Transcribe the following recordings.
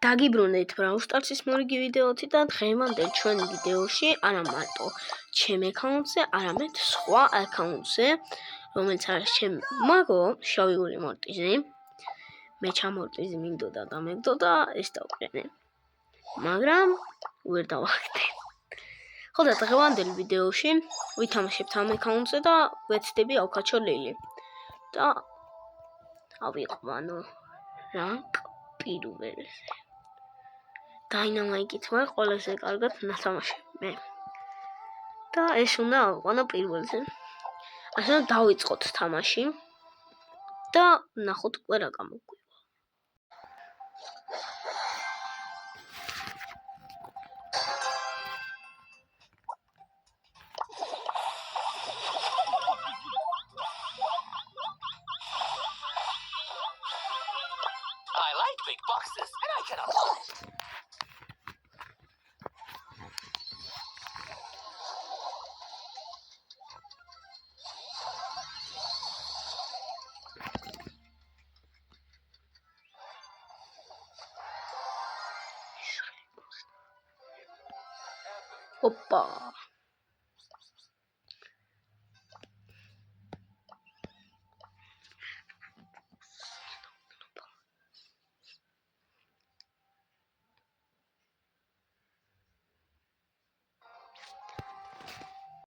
დაგიბრუნდით Brawl Stars-ის მორიგი ვიდეოთი და დღევანდელ ჩვენ ვიდეოში არა მარტო ჩემ აკაუნტზე, არამედ სხვა აკაუნტზე, რომელიც არის ჩემ მაგო შავიური მორტიზი. მე ჩამორტიზი მინდოდა და მეგდოდა ეს დავყენე. მაგრამ ვერ დავახდე. ხო და დღევანდელ ვიდეოში ვითამაშებთ ამ აკაუნტზე და ვეცდები ავკაჩო ლილი. და ავიყვანო რანკ პირველზე. Dynamite-ით ვარ ყველაზე კარგად ნათამაშე მე. და ეს უნდა ავიყვანო პირველზე. ასე დავიწყოთ თამაში და ნახოთ უკვე რა გამოგვივა. I like big boxes and I can afford it. Hoppa.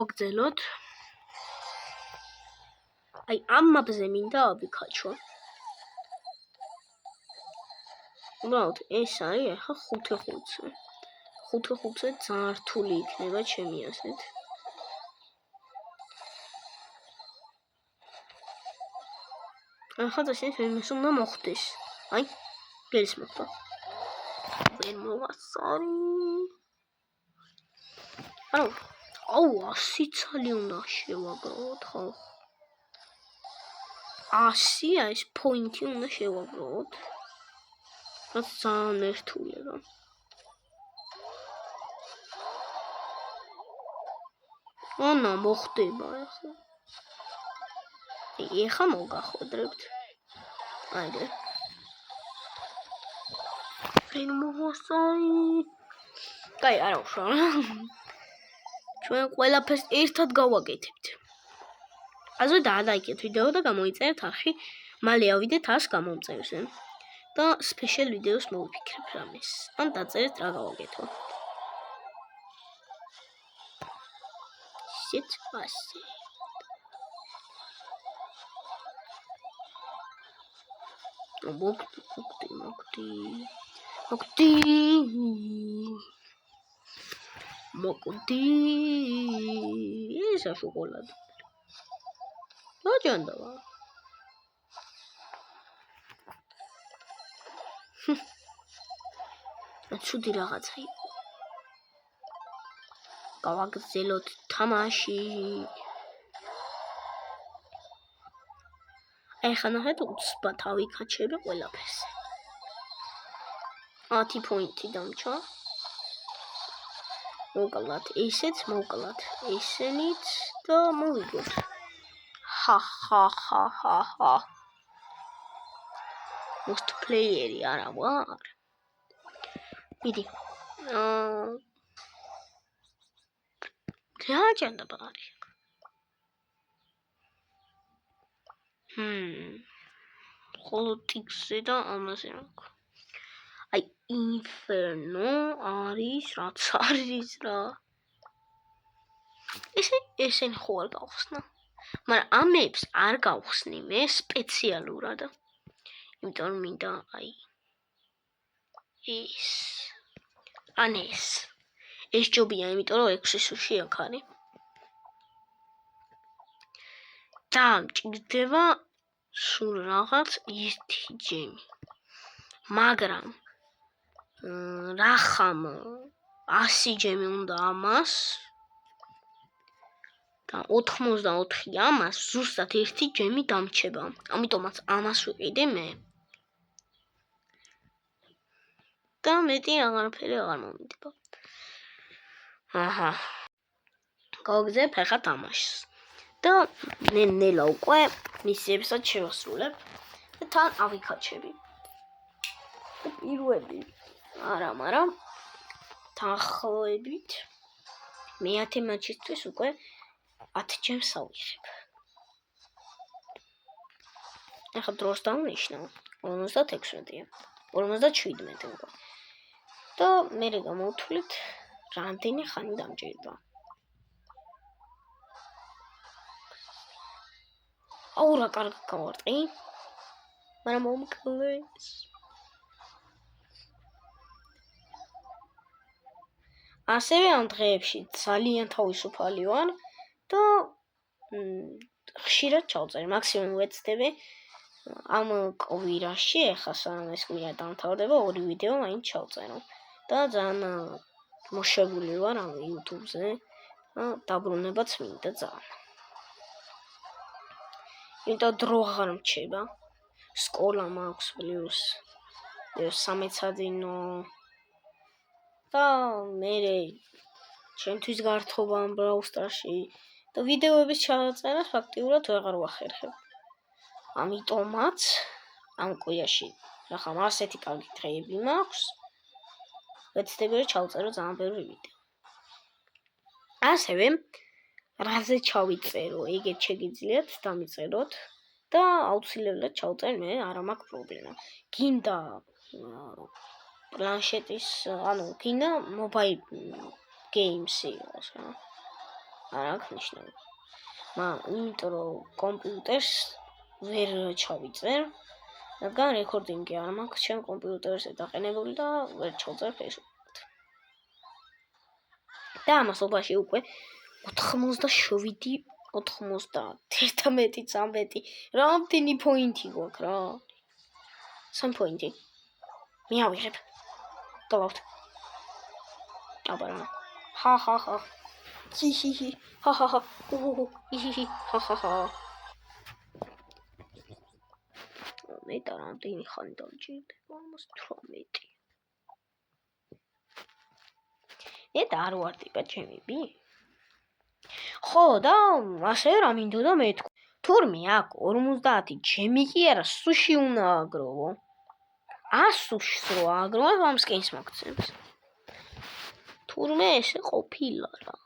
მოგძელოთ. აი ამ მაპზე მინდა ავიქაჩო. უბრალოდ ეს არის ახლა 5-5-ზე. 5-5-ზე ძალიან რთული იქნება ჩემი ასეთ. ახლა წესით იმას უნდა მოხდეს. აი, გელს მოხდა. ვერ მოვასწარი. აუ, 100 ცალი უნდა შევაგროვოთ, ხო? 100 ეს პოინტი უნდა შევაგროვოთ. რაც ძალიან რთულია. ანა მოხდება ახლა. ეხა მოგახვედრებთ. აიგე. ვერ მოვასწარი. კაი, არა უშავ. ჩვენ ყველაფერს ერთად გავაკეთებთ. ასე დაადაიკეთ ვიდეო და გამოიწერეთ არხი. მალე ავიდეთ 100 გამომწერზე. და სპეციალ ვიდეოს მოვიფიქრებ რამეს. ან დაწერეთ რა გავაკეთო. Sit ასე. მოკდი. ისა შოკოლადი. დაჯანდავა. ცუდი რაღაცა იყო. გავაგრძელოთ თამაში. ეხლა ნახეთ უცბად ავიქაჩები ყველაფერს. 10 პოინტი დამჭა. მოვკლათ ესეც, მოვკლათ ესენიც და მოვიგოთ. ხა. most player-ი არა ვარ. მიდი. გააჭანდა ბარი. ხოლო ტიქსი და ამაზე რა. აი ინფერნო არის, რაც არის რა. ესენ ხო არ გავხსნა. მაგრამ ამებს არ გავხსნი მე სპეციალურად. იმიტომ რომ მინდა აი ეს ჯობია, იმიტომ რომ 6 სუში აქ არის. და მჭირდება სულ რაღაც 1 ჯემი. მაგრამ რახამ 100 ჯემი უნდა ამას და 84 ამას ზუსტად 1 ჯემი დამრჩება. ამიტომაც ამას ვიყიდე მე. და მეტი აღარაფერი აღარ მომიდება. აჰა. გავგზავნე ახლა თამაშს. და ნელა უკვე მისიებსაც შევასრულებ და თან ავიქაჩები. პირველი არა, მაგრამ თანხლებით მე-10 მატჩისთვის უკვე 10 ჯემს ავიღებ. ახლა დროს დავნიშნავ 56-ია, 57 უკვე. და მე გამოვთვლით რამდენი ხანი დამჭირდა. აუ რა კარგი გავარტყი. მაგრამ მომკლეს. ასევე ამ დღეებში ძალიან თავისუფალი ვარ და ხშირად ჩავწერ, მაქსიმუმ ვეცდები ამ კვირაში, ახლა სანამ ეს კვირა დამთავრდება, 2 ვიდეო მაინც ჩავწერო და ძალიან მოშებული ვარ ამ YouTube-ზე და დაბრუნებაც მინდა ძალიან. იმიტომ დრო აღარ მრჩება. სკოლა მაქვს პლუს 13 სადინო და მე ჩემთვის გართობა ამ Brawl Stars-ში და ვიდეოების ჩაწერას ფაქტიურად ვეღარ ვახერხებ. ამიტომაც ამ კვირაში ახლა ასეთი კარგი დღეები მაქვს. ვეცდები რომ ჩავწერო ძალიან ბევრი ვიდეო. ასევე რაზე ჩავიწერო, ეგეთ შეგიძლიათ დამიწეროთ და აუცილებლად ჩავწერ მე, არა მაქვს პრობლემა. გინდა პლანშეტის, გინდა mobile games-ი იყოს რა. არ აქვს მნიშვნელობა. იმიტომ რომ კომპიუტერს ვერ ჩავიწერ, რადგან რეკორდინგი არ მაქვს ჩემ კომპიუტერზე დაყენებული და ვერ ჩავწერ Facebook-ად. და ამასობაში უკვე 87, 90, 11, 13, რამდენი პოინტი გვაქვს რა? 3 პოინტი. მე ავიღებ. გლავთ. აბარა. ხა. ჰიჰი. ხა. ჰიჰი. ხა. მე და რამდენი ხანი დამჭირდება? 18. მე და არ ვარ ტიპა ჩემები? ხო და ასე რა მინდოდა მეთქვა. თურმე აქ 50 ჯემი კი არა, სუში უნდა აგროვო. 100 სუშს რო აგროვებ, ამ სკინს მოგცემს. თურმე ესე ყოფილა რა.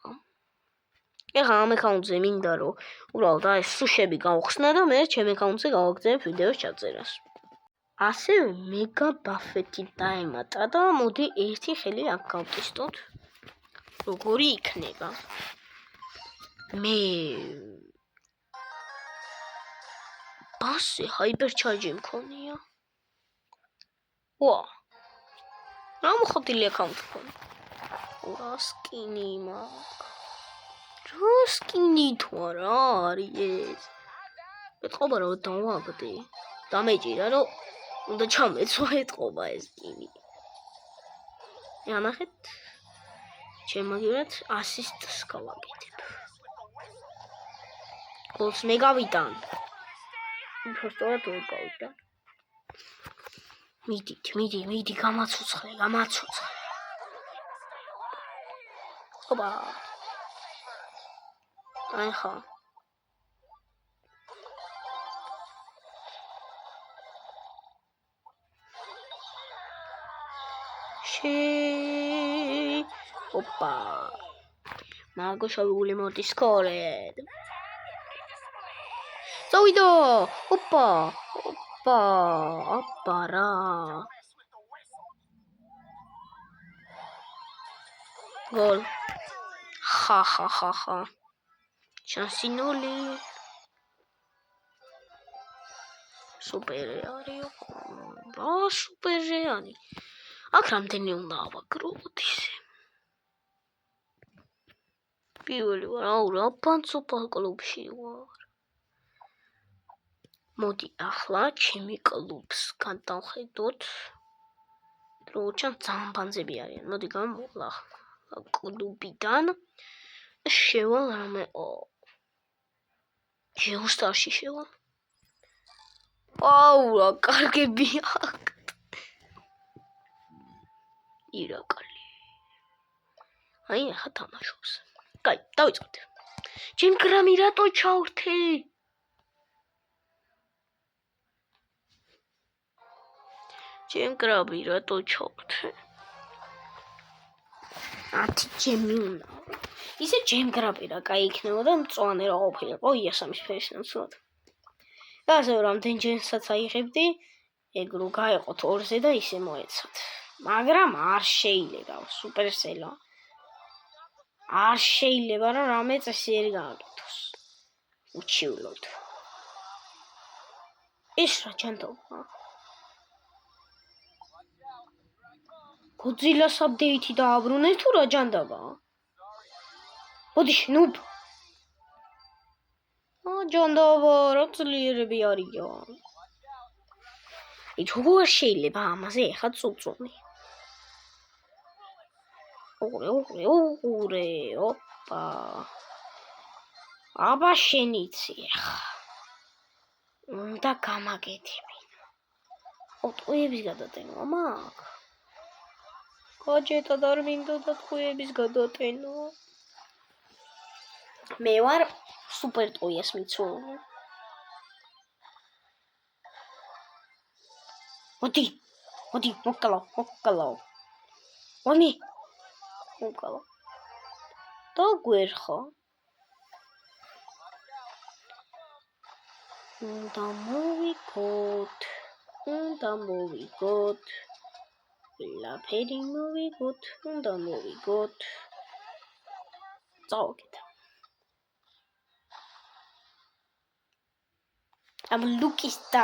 ეხლა ამ აკაუნტზე მინდა რომ უბრალოდ ეს სუშები გავხსნა და მე ჩემ აკაუნტზე გავაგზავნებ ვიდეოს ჩაწერას. ასევე მეგა ბაფეტი დაემატა და მოდი ერთი ხელი აქ გავტისტოთ. როგორი იქნება? მე ბასი ჰაიპერჩარჯი მქონია. ვა. რა მოხდილი აკაუნტი მქონია? რა სკინი მაქვს? რა სკინი თუ არა არის ეს? ეთყობა რომ დავაგდე. დამეჭირა რომ უნდა ჩამეცვა ეთყობა ეს სკინი. ამახეთ ჩემ მაგივრად ასისტს გავაკეთებ. გოლს მე გავიტან. უბრალოდ ვერ გავიტან. მიდი, გამაცოცხლე. ოპა. აი ხა. ოპა. მაგო შავი მორტი სკორედ. წავიდა. ოპა. აპარა. გოლ. ხა. შანსი 0. სუპერი არის. რა სუპერი არის. აქ რამდენი უნდა ავაგროვოთ ისე. პირველი ვარ, რა პანცოპა კლუბში ვარ. მოდი ახლა ჩემი კლუბს გადავხედოთ. როჩან ძალიან ბანძები არიან. მოდი გამოვლა კლუბიდან. შევალ რამე ჯეოსტარში შევალ. აუ რა კარგები აქვს. ირაკალი. აი ახლა თამაშობს. კაი, დავიწყოთ. ჩემ გრამი რატო ჩავრთე? ჩემ კრაბი რატო ჩავთე? 10 ჩემი უნდა. ისე ჩემ კრაბი რა კაი იქნებოდა, მწვანე რა ყოფილიყო, იასამის ფერის ნაცვლად. და ასე რამდენჯერსაც აიღებდი, ეგ რო გაეყოთ ორზე და ისე მოეცათ. მაგრამ არ შეიძლება, სუპერსელა. არ შეიძლება რა რამე წესიერი გააკეთოს. უჩივლოდ. ის რა ჯანდობა? გოძილას აპდეითი დააბრუნეს თუ რა ჯანდაბა? ბოდიში, ნუბ. ჯანდაბა, რა ძლიერები არიან. როგორ შეიძლება ამაზე ეხა წუწუნი? უღურე, ოპა. აბა შენიცი ეხა. უნდა გამაგეთებინა. ტყუების გადატენა მაქვს. გაჯეთა და არ მინდოდა ტყუების გადატენა. მე ვარ სუპერ ტყუიას მიცული. მოდი, მოკალავ. ვანი. მოკალავ. და გვერხა. უნდა მოვიგოთ. ლაფერი მოვიგოთ, უნდა მოვიგოთ. წავაგეთ. ამ ლუკის და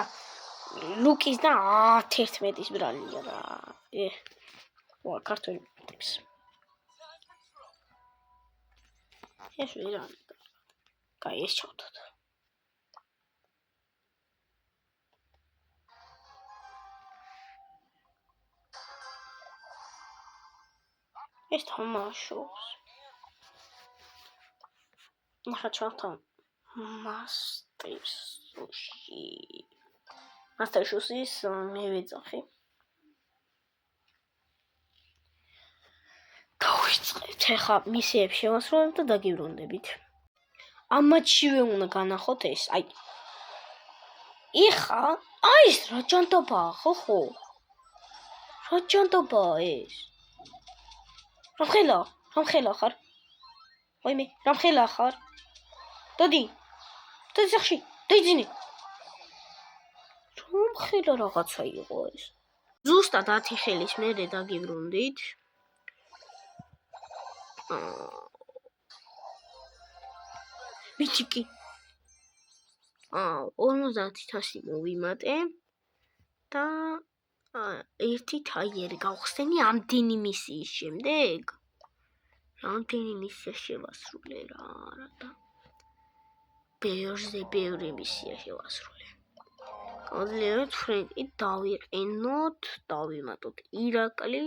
11-ის ბრალია რა. ქართული ტიპს. ეს ვერ არის. კაი, ეს ჩავთოთ. ეს თამაშობს. ახლა ჩავთან მასტერშუსის მივეძახი. დავიწყებთ ახლა მისიებს შევასრულებთ და დაგიბრუნდებით. ამ მატჩშივე უნდა განახოთ ეს. ეხა ეს რა ჯანდაბაა ხო? რა ჯანდაბაა ეს? რამხელა ხარ? ვაიმე, რამხელა ხარ? დადი სახში, დაიძინე. რამხელა რაღაცა იყო ეს. ზუსტად 10 ხელის მერე დაგიბრუნდით. მითიკი. 50,000 მოვიმატე და ერთი თაიერი გავხსენი ამდენი მისიის შემდეგ. რამდენი მისია შევასრულე რა და ბევრი მისია შევასრულე. გავძლიეროთ ფრენკი, დავიყენოთ, დავიმატოთ ირაკლი.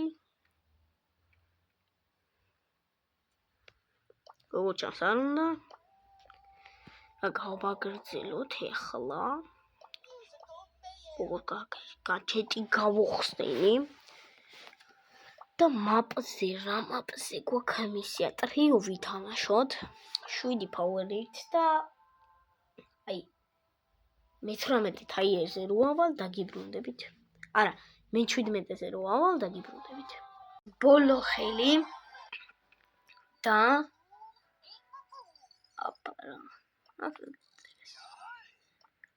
როგორც ჩანს არ უნდა. გავაგრძელოთ ეხლა. გაჩეტი გავუხსნენი. და მაპზე გვაქვს მისია ტრიო ვითამაშოთ. 7 ფაუერით და 18 თაიერზე რო ავალ დაგიბრუნდებით. არა, მე 17-ზე რო ავალ დაგიბრუნდებით. ბოლო ხელი და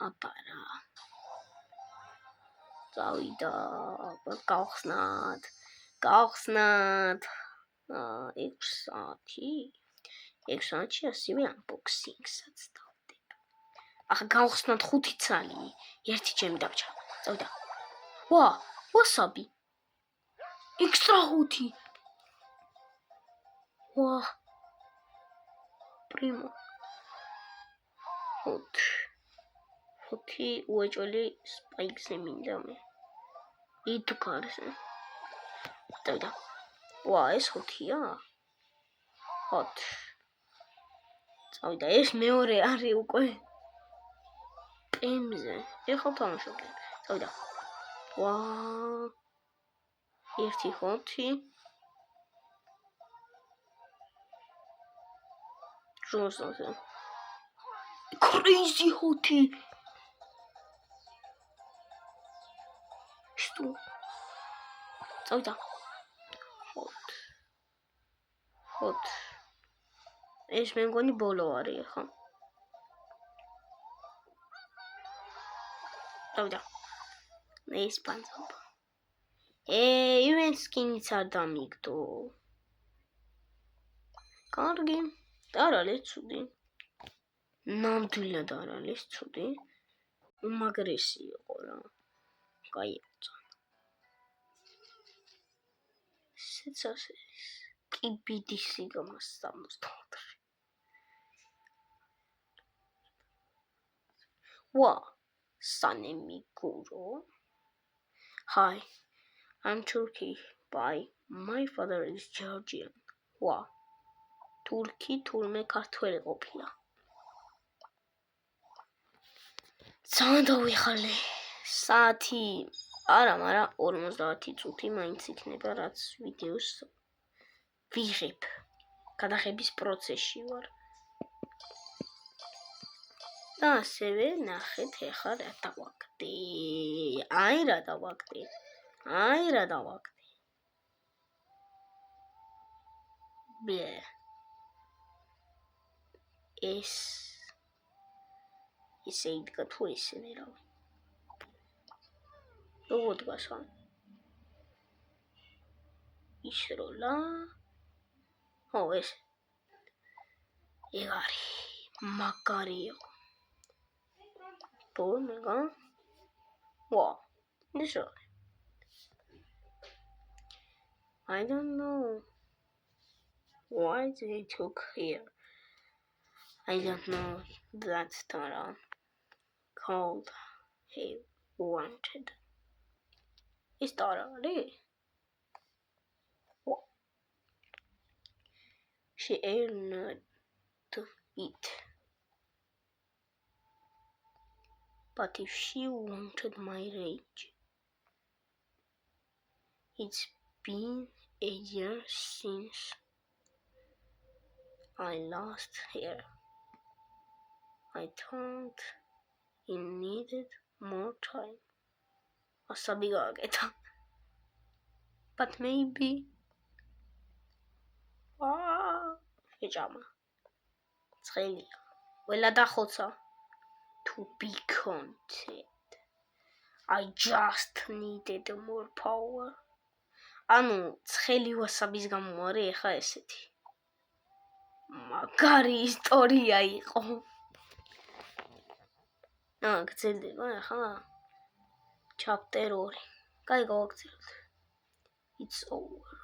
აპარა. წავიდა, გავხსნათ. 6 საათი ასევე unboxing-საც დავდება. ახლა გავხსნათ 5 ცალი, ერთი ჩემი დაგჭა. წავიდა. ვასაბი. ექსტრა 5. პრიმო. 5 უეჭველი სპაიკზე მინდა მე. იდგარზე. წავიდა. ეს 5-ია? 5. წავიდა, ეს მეორე არის უკვე. პემზე. ეხლა თამაშობ. წავიდა. 1 5. Жозоზე. Crazy 5. Что? წავიდა. ხოთ. ეს მე მგონი ბოლო არის ხო? წავიდა. ეს პანცობა. ივენ სკინიც არ დამიგდო. კარგი. არ არის ცუდი. ნამდვილად არ არის ცუდი. უმაგრესი იყო რა. გაიაწყო. სიცოცხლის კიბიდის სიგმა 64. Wow, Sanemiguro. Hi, I'm Turkish, but my father is Georgian. Wow, Turkey თურმე ქართველი ყოფილა. ძალიან დავიხალე. საათი არა, მაგრამ 50 წუთი მაინც იქნება, რაც ვიდეოს ვიღებ. გადაღების პროცესში ვარ. და ასევე ნახეთ ეხლა რა დავაკეთე. აი რა დავაკეთე. ბე. ისე იდგა თუ ისინი რა. როგორ დგასა? ისროლა. ეს. ეგარი. მაგარია. Mega. Wow, this one. I don't know why they took here. I don't know that Tara called he wanted. Is Tara really? Wow. She earned to eat. But if she wanted my rage, it's been a year since I last her. I thought it needed more time. But maybe. Pajama. To be content. I just needed more power. ანუ ცხელი WhatsApp-ის გამო არის ეხა ესეთი. მაგარი ისტორია იყო. გრძელდება ეხა. Chapter 2. კაი გავაგრძელოთ. It's over.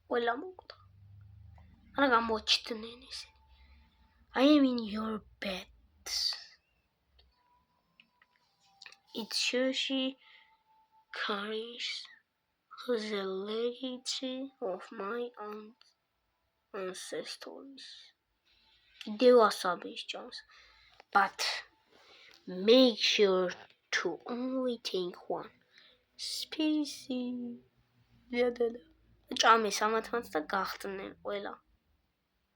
ყველა მოკდა. არა გამოჩდნენ ისინი. I am in your bed. It's Shoshi carries the legacy of my ancestors. They were subjects, but make sure to only take one species. ჭამე სამათმაც და გახდნენ ყველა.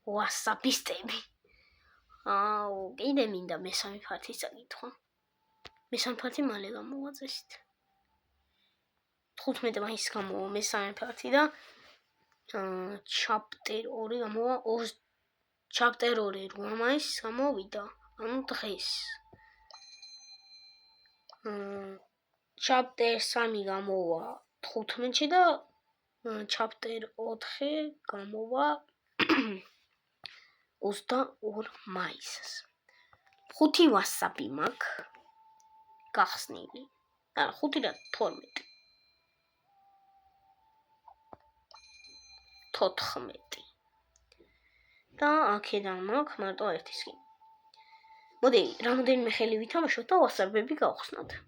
WhatsApp-ისტები. კიდე მინდა მესამე ფართის წაკითხვა. მესამე ფართი მალე გამოვაწესით. 15 მაისს გამოვა მესამე ფართი და chapter 2 გამოვა chapter 2 8 მაისს გამოვიდა. ანუ დღეს. chapter 3 გამოვა 15-ში და chapter 4 გამოვა 22 მაისს. 5 WhatsApp-ი მაქვს გახსნილი. 5 და 12. 14. და აქედან მაქვს მარტო ერთი სკინი. მოდი, რამოდენიმე ხელი ვითამაშოთ და WhatsApp-ები გავხსნათ.